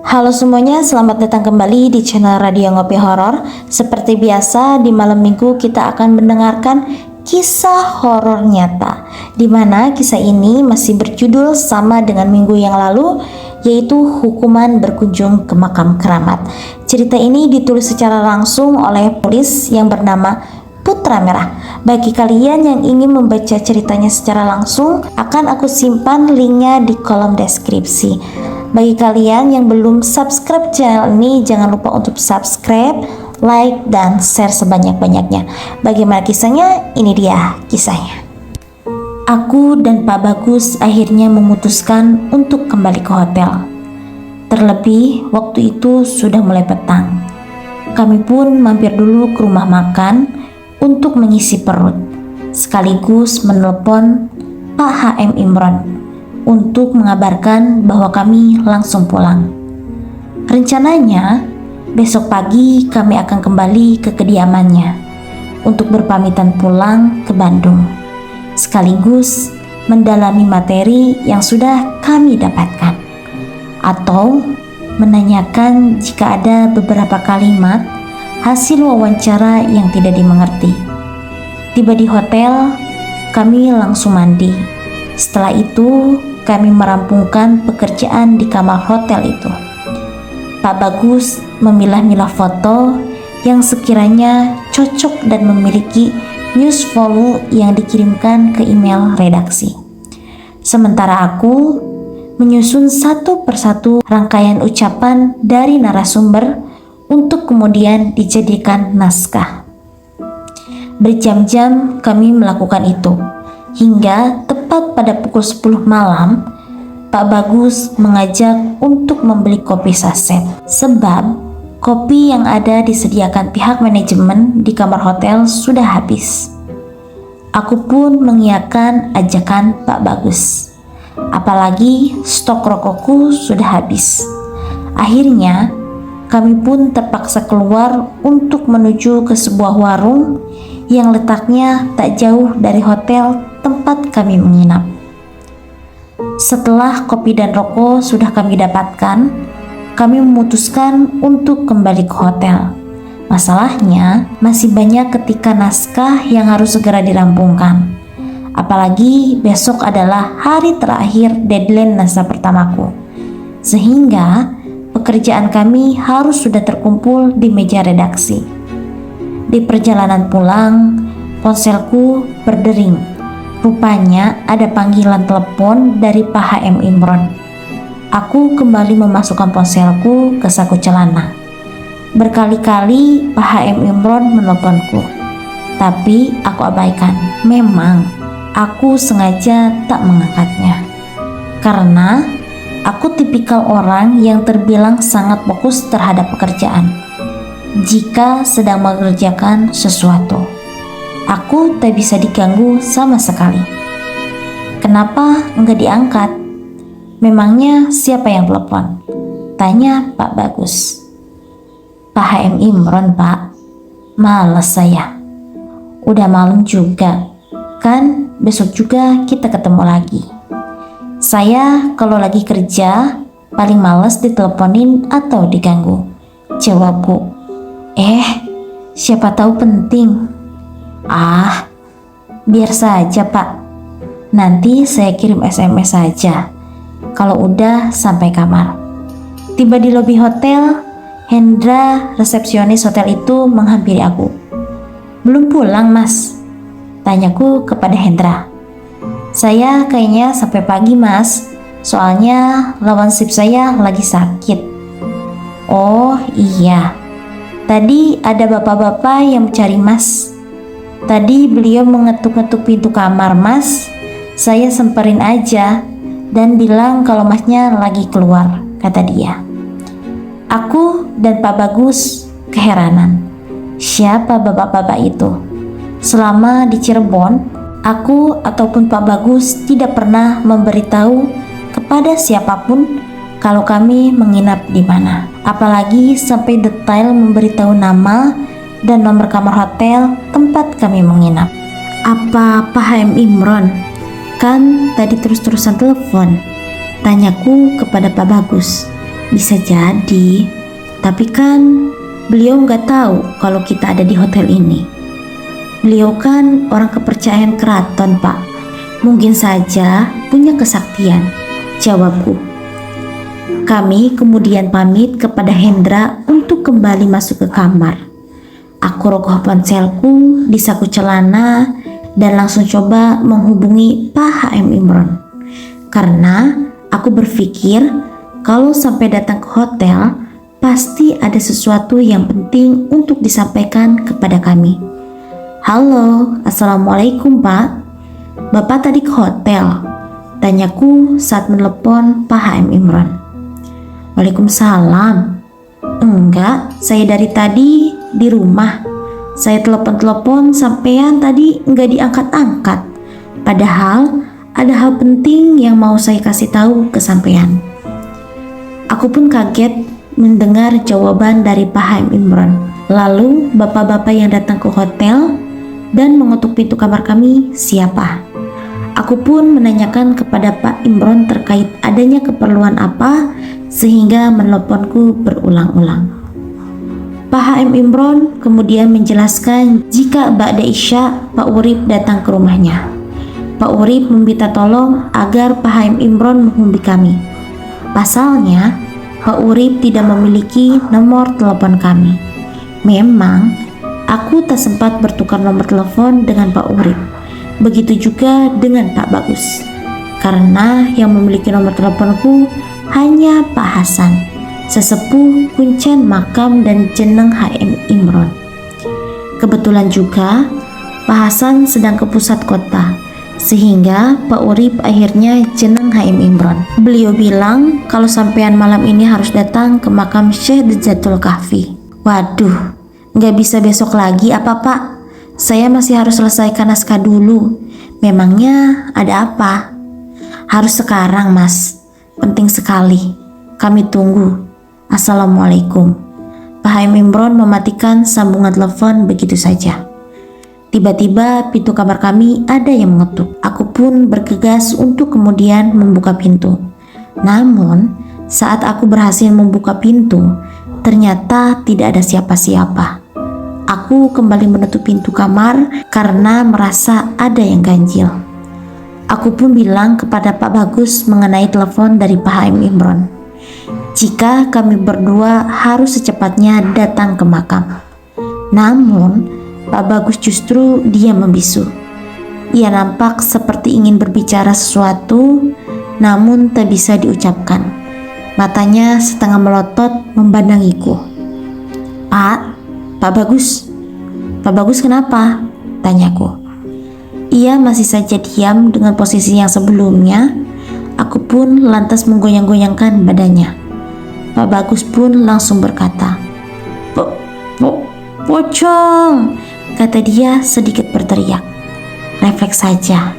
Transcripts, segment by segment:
Halo semuanya, selamat datang kembali di channel Radio Ngopi Horor. Seperti biasa, di malam minggu kita akan mendengarkan kisah horor nyata, di mana kisah ini masih berjudul sama dengan minggu yang lalu, yaitu Hukuman Berkunjung ke Makam Keramat. Cerita ini ditulis secara langsung oleh penulis yang bernama Putra Merah. Bagi kalian yang ingin membaca ceritanya secara langsung, akan aku simpan linknya di kolom deskripsi. Bagi kalian yang belum subscribe channel ini, jangan lupa untuk subscribe, like, dan share sebanyak-banyaknya. Bagaimana kisahnya? Ini dia kisahnya. Aku dan Pak Bagus akhirnya memutuskan untuk kembali ke hotel. Terlebih waktu itu sudah mulai petang. Kami pun mampir dulu ke rumah makan untuk mengisi perut, sekaligus menelpon Pak HM Imron untuk mengabarkan bahwa kami langsung pulang. Rencananya besok pagi kami akan kembali ke kediamannya untuk berpamitan pulang ke Bandung, sekaligus mendalami materi yang sudah kami dapatkan, atau menanyakan jika ada beberapa kalimat hasil wawancara yang tidak dimengerti. Tiba di hotel, kami langsung mandi. Setelah itu, kami merampungkan pekerjaan di kamar hotel itu. Pak Bagus memilah-milah foto yang sekiranya cocok dan memiliki news follow yang dikirimkan ke email redaksi. Sementara aku menyusun satu persatu rangkaian ucapan dari narasumber untuk kemudian dijadikan naskah. Berjam-jam kami melakukan itu, hingga tepat pada pukul 10 malam, Pak Bagus mengajak untuk membeli kopi saset, sebab kopi yang ada disediakan pihak manajemen di kamar hotel sudah habis. Aku pun mengiyakan ajakan Pak Bagus, apalagi stok rokokku sudah habis. Akhirnya kami pun terpaksa keluar untuk menuju ke sebuah warung yang letaknya tak jauh dari hotel tempat kami menginap. Setelah kopi dan rokok sudah kami dapatkan, kami memutuskan untuk kembali ke hotel. Masalahnya masih banyak ketika naskah yang harus segera dirampungkan. Apalagi besok adalah hari terakhir deadline naskah pertamaku, sehingga pekerjaan kami harus sudah terkumpul di meja redaksi. Di perjalanan pulang, ponselku berdering. Rupanya ada panggilan telepon dari Pak HM Imron. Aku kembali memasukkan ponselku ke saku celana. Berkali-kali Pak HM Imron menelponku, tapi aku abaikan. Memang aku sengaja tak mengangkatnya, karena aku tipikal orang yang terbilang sangat fokus terhadap pekerjaan. Jika sedang mengerjakan sesuatu, aku tak bisa diganggu sama sekali. Kenapa enggak diangkat? Memangnya siapa yang telepon? Tanya Pak Bagus. Pak HM Imron, Pak. Males saya. Udah malam juga, kan besok juga kita ketemu lagi. Saya kalau lagi kerja paling males diteleponin atau diganggu. Jawabku. Siapa tahu penting. Biar saja Pak. Nanti saya kirim SMS saja kalau udah sampai kamar. Tiba di lobi hotel, Hendra, resepsionis hotel itu menghampiri aku. Belum pulang Mas? Tanyaku kepada Hendra. Saya kayaknya sampai pagi Mas, soalnya lawan shift saya lagi sakit. Oh iya, tadi ada bapak-bapak yang mencari Mas. Tadi beliau mengetuk-ngetuk pintu kamar Mas. Saya semperin aja dan bilang kalau Masnya lagi keluar, kata dia. Aku dan Pak Bagus keheranan. Siapa bapak-bapak itu? Selama di Cirebon, aku ataupun Pak Bagus tidak pernah memberitahu kepada siapapun kalau kami menginap di mana. Apalagi sampai detail memberitahu nama dan nomor kamar hotel tempat kami menginap. Apa Pak HM Imron? Kan tadi terus-terusan telepon, tanyaku kepada Pak Bagus. Bisa jadi, tapi kan beliau nggak tahu kalau kita ada di hotel ini. Beliau kan orang kepercayaan keraton, Pak. Mungkin saja punya kesaktian, jawabku. Kami kemudian pamit kepada Hendra untuk kembali masuk ke kamar. Aku rogoh ponselku di saku celana dan langsung coba menghubungi Pak HM Imron. Karena aku berpikir kalau sampai datang ke hotel, pasti ada sesuatu yang penting untuk disampaikan kepada kami. Halo, Assalamualaikum Pak. Bapak tadi ke hotel? Tanyaku saat menelepon Pak HM Imron. Waalaikumsalam. Enggak, saya dari tadi di rumah. Saya telepon-telepon sampean tadi enggak diangkat-angkat. Padahal ada hal penting yang mau saya kasih tahu ke sampean. Aku pun kaget mendengar jawaban dari Pak HM Imron. Lalu bapak-bapak yang datang ke hotel dan mengetuk pintu kamar kami siapa? Aku pun menanyakan kepada Pak Imron terkait adanya keperluan apa sehingga meneleponku berulang-ulang. Pak HM Imron kemudian menjelaskan jika Ba'da Isya Pak Urip datang ke rumahnya. Pak Urip meminta tolong agar Pak HM Imron menghubungi kami. Pasalnya, Pak Urip tidak memiliki nomor telepon kami. Memang, aku tak sempat bertukar nomor telepon dengan Pak Urip. Begitu juga dengan Pak Bagus. Karena yang memiliki nomor teleponku hanya Pak Hasan, sesepuh kuncen makam dan jeneng HM Imron. Kebetulan juga Pak Hasan sedang ke pusat kota, sehingga Pak Urip akhirnya jeneng HM Imron. Beliau bilang kalau sampean malam ini harus datang ke makam Syekh Dzatul Kahfi. Waduh, nggak bisa besok lagi apa Pak? Saya masih harus selesaikan naskah dulu. Memangnya ada apa? Harus sekarang Mas, penting sekali. Kami tunggu. Assalamualaikum. Pak HM Imron mematikan sambungan telepon begitu saja. Tiba-tiba pintu kamar kami ada yang mengetuk. Aku pun bergegas untuk kemudian membuka pintu. Namun, saat aku berhasil membuka pintu, ternyata tidak ada siapa-siapa. Aku kembali menutup pintu kamar karena merasa ada yang ganjil. Aku pun bilang kepada Pak Bagus mengenai telepon dari Pak HM Imron. Jika kami berdua harus secepatnya datang ke makam. Namun, Pak Bagus justru diam membisu. Ia nampak seperti ingin berbicara sesuatu, namun tak bisa diucapkan. Matanya setengah melotot membandangiku. Pak Bagus kenapa? Tanyaku. Ia masih saja diam dengan posisi yang sebelumnya. Aku pun lantas menggoyang-goyangkan badannya. Pak Bagus pun langsung berkata, Pocong, kata dia sedikit berteriak. Refleks saja,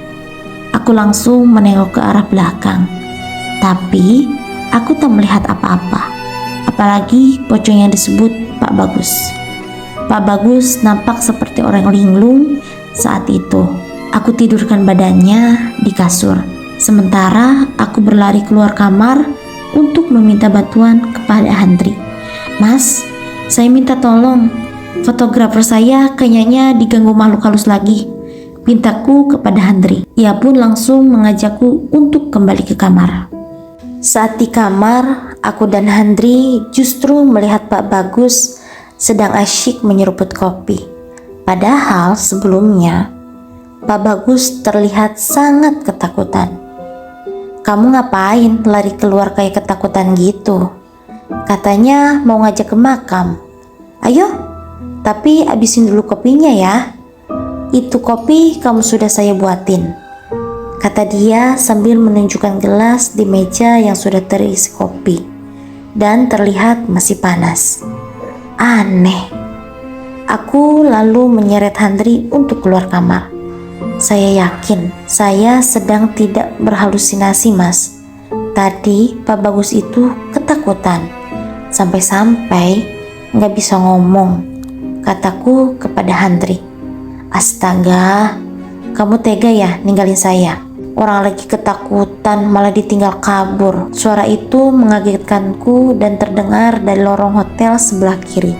aku langsung menengok ke arah belakang. Tapi aku tak melihat apa-apa, apalagi pocong yang disebut Pak Bagus. Pak Bagus nampak seperti orang linglung saat itu. Aku tidurkan badannya di kasur. Sementara aku berlari keluar kamar untuk meminta bantuan kepada Handri. Mas, saya minta tolong. Fotografer saya kayaknya diganggu makhluk halus lagi. Pintaku kepada Handri. Ia pun langsung mengajakku untuk kembali ke kamar. Saat di kamar, aku dan Handri justru melihat Pak Bagus sedang asyik menyeruput kopi. Padahal sebelumnya, Pak Bagus terlihat sangat ketakutan. Kamu ngapain lari keluar kayak ketakutan gitu? Katanya mau ngajak ke makam. Ayo, tapi abisin dulu kopinya ya. Itu kopi kamu sudah saya buatin, kata dia sambil menunjukkan gelas di meja yang sudah terisi kopi dan terlihat masih panas. Aneh. Aku lalu menyeret Handri untuk keluar kamar. Saya yakin saya sedang tidak berhalusinasi, Mas. Tadi Pak Bagus itu ketakutan sampai-sampai nggak bisa ngomong, kataku kepada Handri. Astaga, kamu tega ya ninggalin saya? Orang lagi ketakutan malah ditinggal kabur. Suara itu mengagetkanku dan terdengar dari lorong hotel sebelah kiri,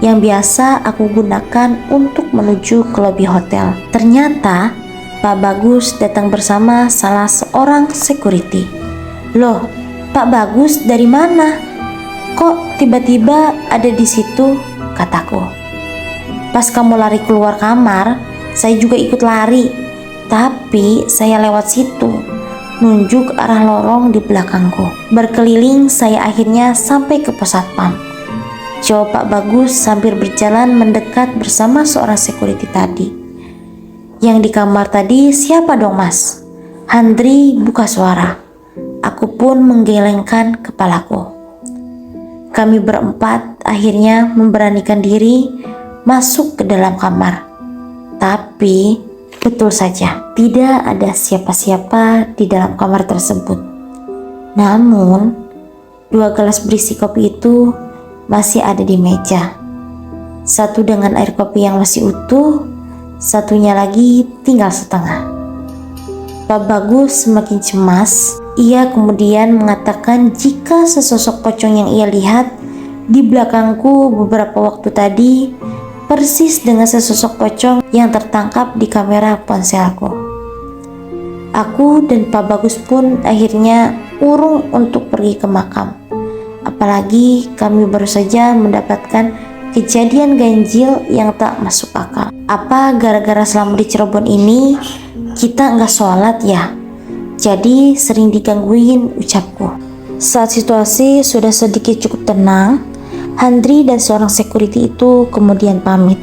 yang biasa aku gunakan untuk menuju ke lobi hotel. Ternyata Pak Bagus datang bersama salah seorang security. "Loh, Pak Bagus dari mana? Kok tiba-tiba ada di situ?" kataku. "Pas kamu lari keluar kamar, saya juga ikut lari. Tapi saya lewat situ," nunjuk arah lorong di belakangku. Berkeliling saya akhirnya sampai ke pos satpam. Jawab Pak Bagus sambil berjalan mendekat bersama seorang security tadi. "Yang di kamar tadi siapa dong, Mas?" Handri buka suara. Aku pun menggelengkan kepalaku. Kami berempat akhirnya memberanikan diri masuk ke dalam kamar. Tapi betul saja, tidak ada siapa-siapa di dalam kamar tersebut. Namun, 2 gelas berisi kopi itu masih ada di meja. Satu dengan air kopi yang masih utuh, satunya lagi tinggal setengah. Pak Bagus semakin cemas. Ia kemudian mengatakan jika sesosok pocong yang ia lihat di belakangku beberapa waktu tadi persis dengan sesosok pocong yang tertangkap di kamera ponselku. Aku dan Pak Bagus pun akhirnya urung untuk pergi ke makam. Apalagi kami baru saja mendapatkan kejadian ganjil yang tak masuk akal. Apa gara-gara selama di Cirebon ini kita nggak sholat ya? Jadi sering digangguin, ucapku. Saat situasi sudah sedikit cukup tenang, Handri dan seorang security itu kemudian pamit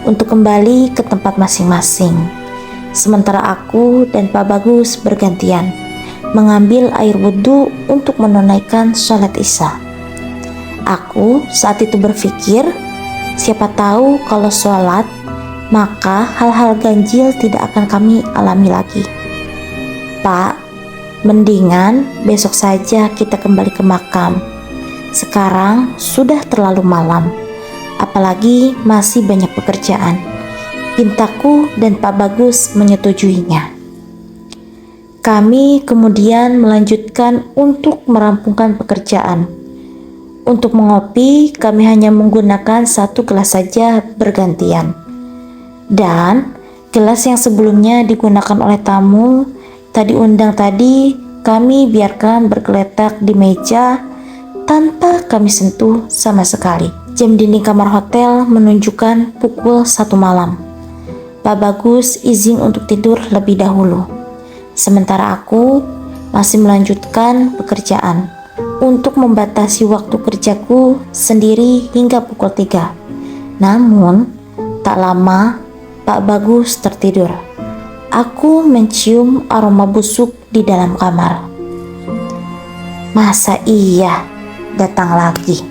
untuk kembali ke tempat masing-masing. Sementara aku dan Pak Bagus bergantian mengambil air wudhu untuk menunaikan sholat isya. Aku saat itu berpikir, siapa tahu kalau sholat, maka hal-hal ganjil tidak akan kami alami lagi. "Pak, mendingan besok saja kita kembali ke makam. Sekarang sudah terlalu malam, apalagi masih banyak pekerjaan," pintaku dan Pak Bagus menyetujuinya. Kami kemudian melanjutkan untuk merampungkan pekerjaan. Untuk mengopi, kami hanya menggunakan 1 gelas saja bergantian. Dan gelas yang sebelumnya digunakan oleh tamu tadi undang tadi kami biarkan bergeletak di meja tanpa kami sentuh sama sekali. Jam dinding kamar hotel menunjukkan pukul 1 malam. Pak Bagus izin untuk tidur lebih dahulu. Sementara aku masih melanjutkan pekerjaan untuk membatasi waktu kerjaku sendiri hingga pukul 3. Namun, tak lama Pak Bagus tertidur. Aku mencium aroma busuk di dalam kamar. "Masa iya datang lagi?"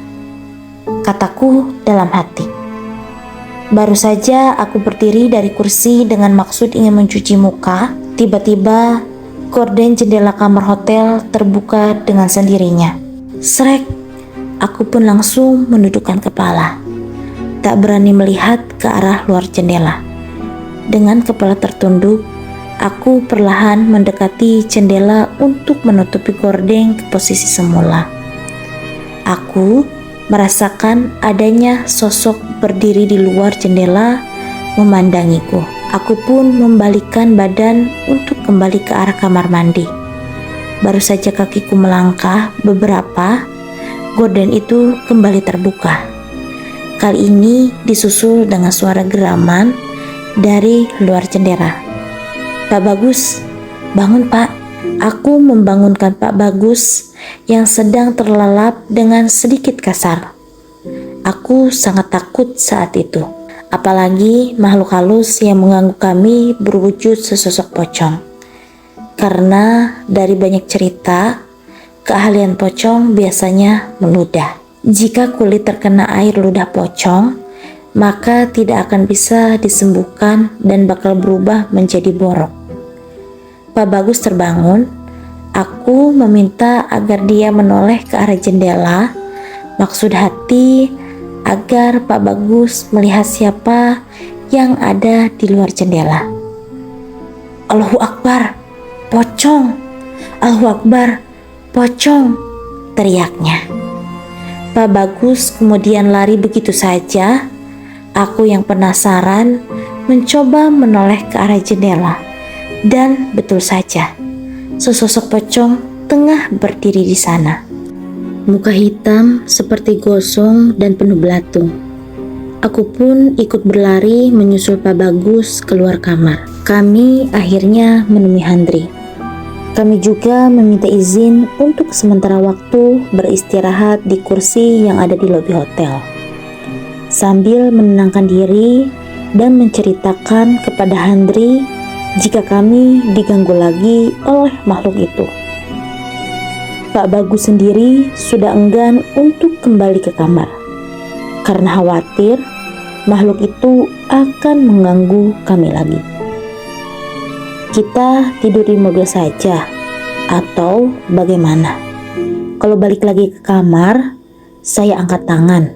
kataku dalam hati. Baru saja aku berdiri dari kursi dengan maksud ingin mencuci muka, tiba-tiba gorden jendela kamar hotel terbuka dengan sendirinya. Srek, aku pun langsung menundukkan kepala, tak berani melihat ke arah luar jendela. Dengan kepala tertunduk, aku perlahan mendekati jendela untuk menutupi gorden ke posisi semula. Aku merasakan adanya sosok berdiri di luar jendela memandangiku. Aku pun membalikkan badan untuk kembali ke arah kamar mandi. Baru saja kakiku melangkah beberapa, gorden itu kembali terbuka. Kali ini disusul dengan suara geraman dari luar jendela. "Pak Bagus, bangun Pak." Aku membangunkan Pak Bagus yang sedang terlelap dengan sedikit kasar. Aku sangat takut saat itu, apalagi makhluk halus yang mengganggu kami berwujud sesosok pocong. Karena dari banyak cerita, keahlian pocong biasanya meludah. Jika kulit terkena air ludah pocong, maka tidak akan bisa disembuhkan dan bakal berubah menjadi borok. Pak Bagus terbangun. Aku meminta agar dia menoleh ke arah jendela. Maksud hati agar Pak Bagus melihat siapa yang ada di luar jendela. "Allahu Akbar," "Pocong! Allahu Akbar! Pocong!" teriaknya. Pak Bagus kemudian lari begitu saja. Aku yang penasaran mencoba menoleh ke arah jendela. Dan betul saja, sesosok pocong tengah berdiri di sana. Muka hitam seperti gosong dan penuh belatung. Aku pun ikut berlari menyusul Pak Bagus keluar kamar. Kami akhirnya menemui Handri. Kami juga meminta izin untuk sementara waktu beristirahat di kursi yang ada di lobi hotel, sambil menenangkan diri dan menceritakan kepada Handri jika kami diganggu lagi oleh makhluk itu. Pak Bagus sendiri sudah enggan untuk kembali ke kamar karena khawatir makhluk itu akan mengganggu kami lagi. Kita tidur di mobil saja, atau bagaimana? Kalau balik lagi ke kamar, saya angkat tangan,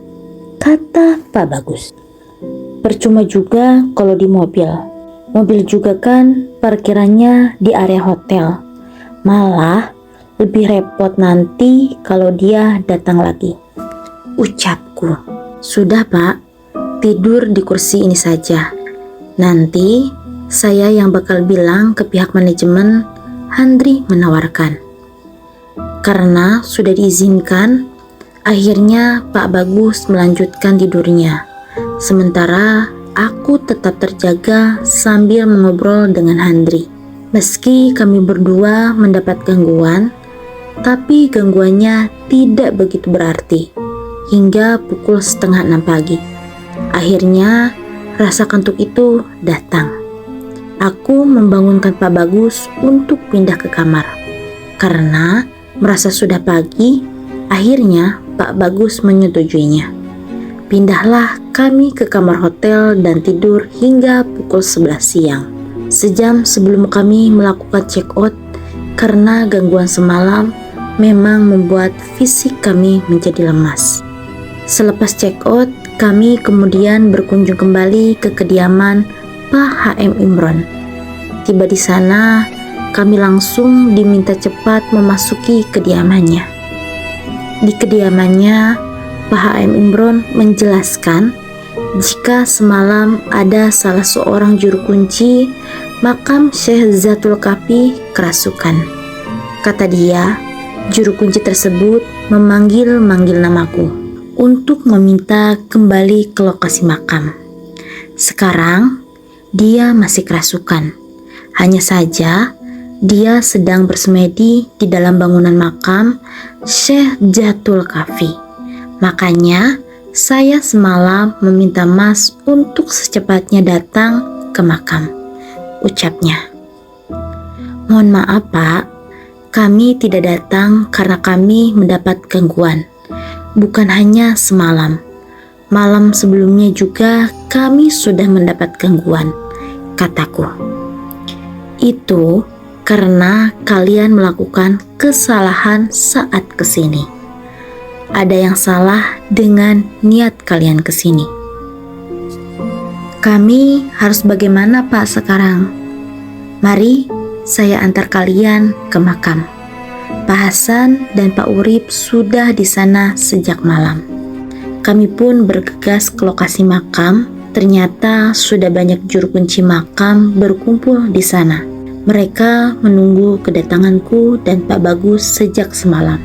kata Pak Bagus. Percuma juga kalau di mobil. Mobil juga kan parkirannya di area hotel. Malah lebih repot nanti kalau dia datang lagi. Ucapku, "Sudah Pak, tidur di kursi ini saja. Nanti saya yang bakal bilang ke pihak manajemen." Handri menawarkan. Karena sudah diizinkan, akhirnya Pak Bagus melanjutkan tidurnya. Sementara aku tetap terjaga sambil mengobrol dengan Handri. Meski kami berdua mendapat gangguan, tapi gangguannya tidak begitu berarti. Hingga pukul 5:30 pagi, akhirnya rasa kantuk itu datang. Aku membangunkan Pak Bagus untuk pindah ke kamar. Karena merasa sudah pagi, akhirnya Pak Bagus menyetujuinya. Pindahlah kami ke kamar hotel dan tidur hingga pukul 11 siang. Sejam sebelum kami melakukan check out, karena gangguan semalam memang membuat fisik kami menjadi lemas. Selepas check out, kami kemudian berkunjung kembali ke kediaman Pak HM Imron. Tiba di sana, kami langsung diminta cepat memasuki kediamannya. Di kediamannya, Pak HM Imron menjelaskan jika semalam ada salah seorang juru kunci makam Syekh Zatul Kafi kerasukan. Kata dia, juru kunci tersebut memanggil-manggil namaku untuk meminta kembali ke lokasi makam. Sekarang dia masih kerasukan. Hanya saja dia sedang bersemedi di dalam bangunan makam Syekh Zatul Kafi. Makanya saya semalam meminta Mas untuk secepatnya datang ke makam, ucapnya. Mohon maaf Pak, kami tidak datang karena kami mendapat gangguan. Bukan hanya semalam, malam sebelumnya juga kami sudah mendapat gangguan, kataku. Itu karena kalian melakukan kesalahan saat kesini. Ada yang salah dengan niat kalian kesini. Kami harus bagaimana Pak sekarang? Mari saya antar kalian ke makam. Pak Hasan dan Pak Urip sudah di sana sejak malam. Kami pun bergegas ke lokasi makam. Ternyata sudah banyak juru kunci makam berkumpul di sana. Mereka menunggu kedatanganku dan Pak Bagus sejak semalam.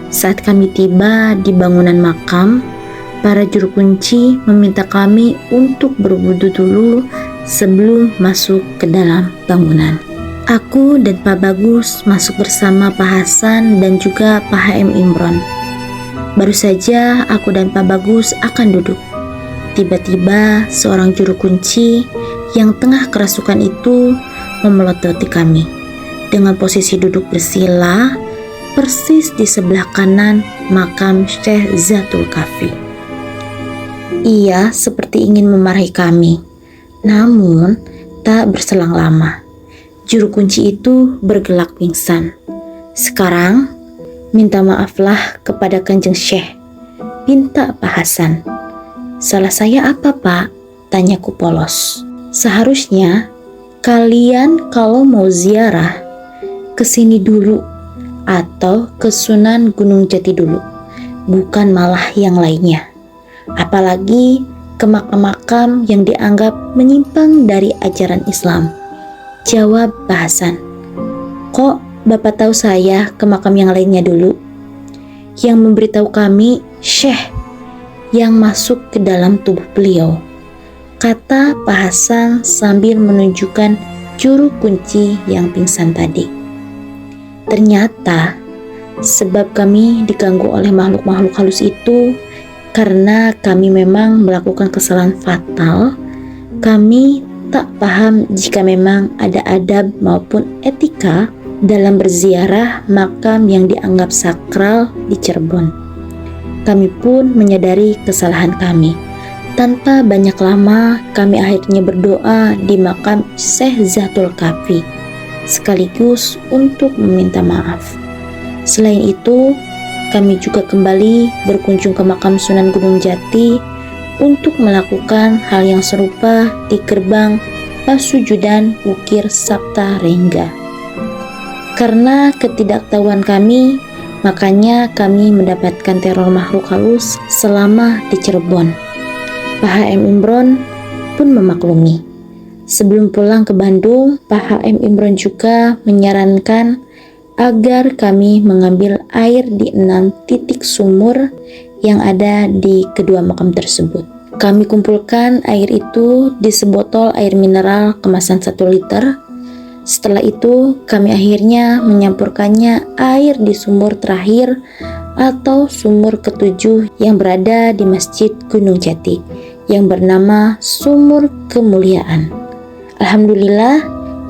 Saat kami tiba di bangunan makam, para juru kunci meminta kami untuk berwudu dulu sebelum masuk ke dalam bangunan. Aku dan Pak Bagus masuk bersama Pak Hasan dan juga Pak HM Imron. Baru saja aku dan Pak Bagus akan duduk. Tiba-tiba seorang juru kunci yang tengah kerasukan itu memelototi kami dengan posisi duduk bersila persis di sebelah kanan makam Syekh Zatul Kafi. Ia seperti ingin memarahi kami, namun tak berselang lama juru kunci itu bergelak pingsan. Sekarang minta maaflah kepada Kanjeng Syekh, pinta Pak Hasan. Salah saya apa Pak? Tanyaku polos. Seharusnya kalian kalau mau ziarah ke sini dulu atau ke Sunan Gunung Jati dulu, bukan malah yang lainnya. Apalagi ke makam-makam yang dianggap menyimpang dari ajaran Islam. Jawab Pak Hasan. Kok Bapak tahu saya ke makam yang lainnya dulu? Yang memberitahu kami Syekh yang masuk ke dalam tubuh beliau, kata Pak Hasan sambil menunjukkan juru kunci yang pingsan tadi. Ternyata sebab kami diganggu oleh makhluk-makhluk halus itu karena kami memang melakukan kesalahan fatal. Kami tak paham jika memang ada adab maupun etika dalam berziarah makam yang dianggap sakral di Cirebon. Kami pun menyadari kesalahan kami. Tanpa banyak lama, kami akhirnya berdoa di makam Syekh Zatul Kafi, sekaligus untuk meminta maaf. Selain itu, kami juga kembali berkunjung ke makam Sunan Gunung Jati untuk melakukan hal yang serupa di gerbang Pasujudan Ukir Sapta Rengga. Karena ketidaktahuan kami, makanya kami mendapatkan teror makhluk halus selama di Cirebon. Pak HM Imron pun memaklumi. Sebelum pulang ke Bandung, Pak HM Imron juga menyarankan agar kami mengambil air di 6 titik sumur yang ada di kedua makam tersebut. Kami kumpulkan air itu di sebotol air mineral kemasan 1 liter. Setelah itu, kami akhirnya menyampurkannya air di sumur terakhir atau sumur ke-7 yang berada di Masjid Gunung Jati yang bernama Sumur Kemuliaan. Alhamdulillah,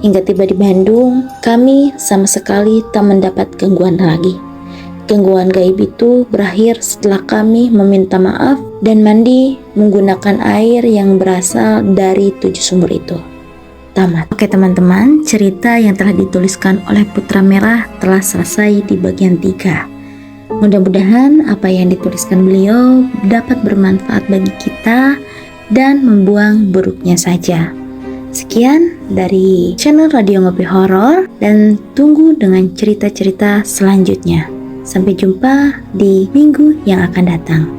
hingga tiba di Bandung, kami sama sekali tak mendapat gangguan lagi. Gangguan gaib itu berakhir setelah kami meminta maaf dan mandi menggunakan air yang berasal dari 7 sumur itu. Tamat. Oke teman-teman, cerita yang telah dituliskan oleh Putra Merah telah selesai di bagian 3. Mudah-mudahan apa yang dituliskan beliau dapat bermanfaat bagi kita dan membuang buruknya saja. Sekian dari channel Radio Ngopi Horor dan tunggu dengan cerita-cerita selanjutnya. Sampai jumpa di minggu yang akan datang.